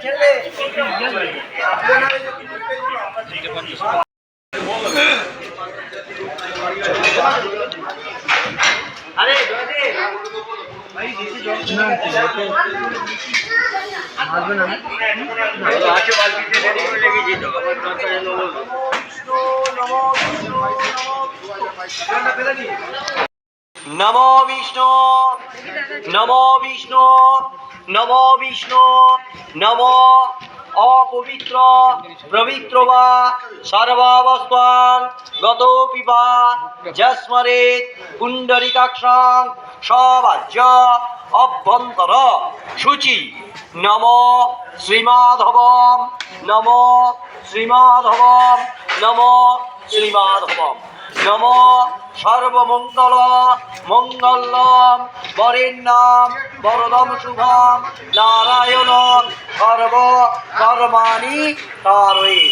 नमो विष्णु नमो विष्णु नमो विष्णु नमो अपवित्र पवित्र वा सर्वावस्थान गतोऽपि वा यस्मरेत् पुण्डरीकाक्षां सवाज्य अभ्यन्तर शुचि नमो श्रीमाधवं नमो श्रीमाधवं नमो श्रीमाधवं नमो सर्वमंगल मंगलम वरेण्यम वरदम शुभम नारायण सर्व कर्माणि कारये।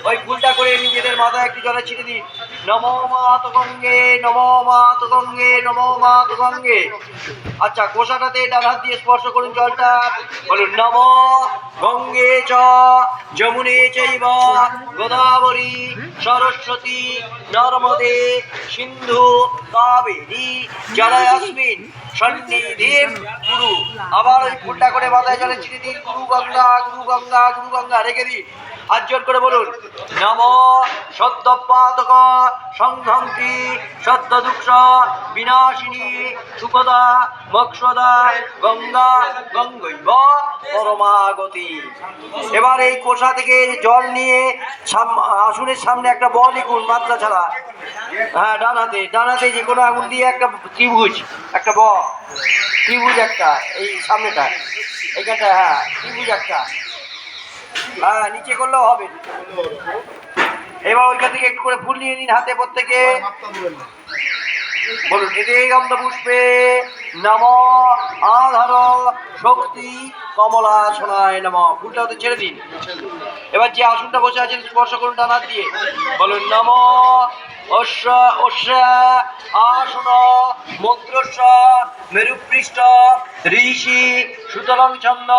ওই ফুলটা করে নিজেদের মাথায় একটু জলে ছিটে দিন। নমো মাত গঙ্গে নমো মাত গঙ্গে নমো মাত গঙ্গে। আচ্ছা, কোষাটাতে ডান হাত দিয়ে স্পর্শ করুন জলটা, বলুন নমো গঙ্গে চ যমুনে চৈব গোদাবরী সরস্বতী নর্মদে সিন্ধু কাবেরী জলায়াস্মিন সন্নিধিম গুরু। আবার ওই ফুলটা করে মাথায় জলে ছিটে দিন। গুরু গঙ্গা গুরু গঙ্গা গুরু গঙ্গা রেখে দিন। হাত জোর করে বলুন নমো সদ্যপাতক সংঘন্তি সদ্য দুঃখ বিনাশিনী সুখদা মোক্ষদা গঙ্গা গঙ্গৈব পরমাগতি। এবার এই কোষা থেকে জল নিয়ে আসনের সামনে একটা ব লিখুন মাত্রা ছাড়া। হ্যাঁ, ডান হাতে যে কোনো আঙুল দিয়ে একটা ত্রিভুজ, একটা ব ত্রিভুজ একটা, এই সামনেটা এইখানটা, হ্যাঁ ত্রিভুজ একটা, হ্যাঁ নিচে করলেও হবে। এবার ওইখান থেকে একটু করে ফুল নিয়ে নিন হাতে প্রত্যেকে, বলুন এতে গন্ধ পুষ্পে নম আধার শক্তি কমলাসনায় নম। ফুলটা ওতে ছেড়ে দিন। এবার যে আসনটা বসে আছেন স্পর্শ করুন ডান হাত দিয়ে, বলুন নম অশ্ব আসন মন্ত্রস্ব মেরুপৃষ্ঠ ঋষি সুতরাং ছন্দ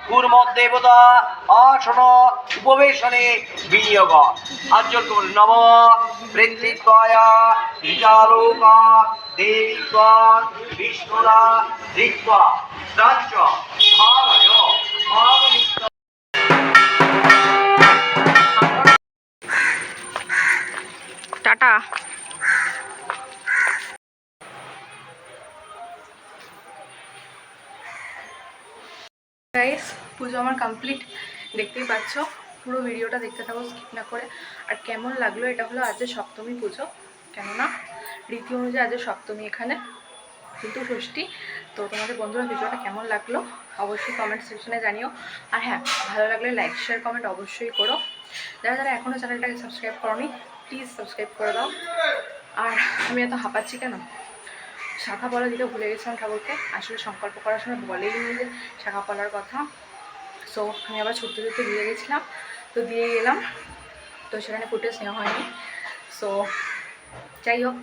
কুর্মদ দেবতা আসন উপবেশনে বিনিয়োগ। হাত জোর করুন নম পৃথিবীয়া বিচালোকা দেবীত্বা বিষ্ণুরা ধৃত্বা রাজ্য ভাবয় ভাবনিত্য। টাটা। গাইস, পুজো আমার কমপ্লিট, দেখতেই পাচ্ছ। পুরো ভিডিওটা দেখতে থাকো স্কিপ না করে। আর কেমন লাগলো, এটা হলো আজ সপ্তমী পুজো, কেননা রীতি অনুযায়ী আজ সপ্তমী, এখানে কিন্তু ষষ্ঠী। তো তোমাদের বন্ধুরা ভিডিওটা কেমন লাগলো অবশ্যই কমেন্ট সেকশনে জানিও। আর হ্যাঁ, ভালো লাগলে লাইক শেয়ার কমেন্ট অবশ্যই করো। যারা যারা এখনও চ্যানেলটাকে সাবস্ক্রাইব করোনি প্লিজ সাবস্ক্রাইব করে দাও। আর আমি এত হাঁপাচ্ছি কেন, শাখা পলা দিতে ভুলে গেছিলাম ঠাকুরকে। আসলে সংকল্প করার সময় বলেইনি যে শাখা পলার কথা। সো আমি আবার ছুটতে ছুটতে দিয়ে গেছিলাম, তো দিয়ে গেলাম, তো সেখানে ফুটেজ নেওয়া হয়নি। সো যাই হোক,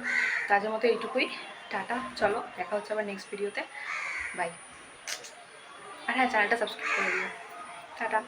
কাজের মতো এইটুকুই। টাটা, চলো দেখা হচ্ছে আবার নেক্সট ভিডিওতে, বাই। আর হ্যাঁ, চ্যানেলটা সাবস্ক্রাইব করে দিও। টাটা।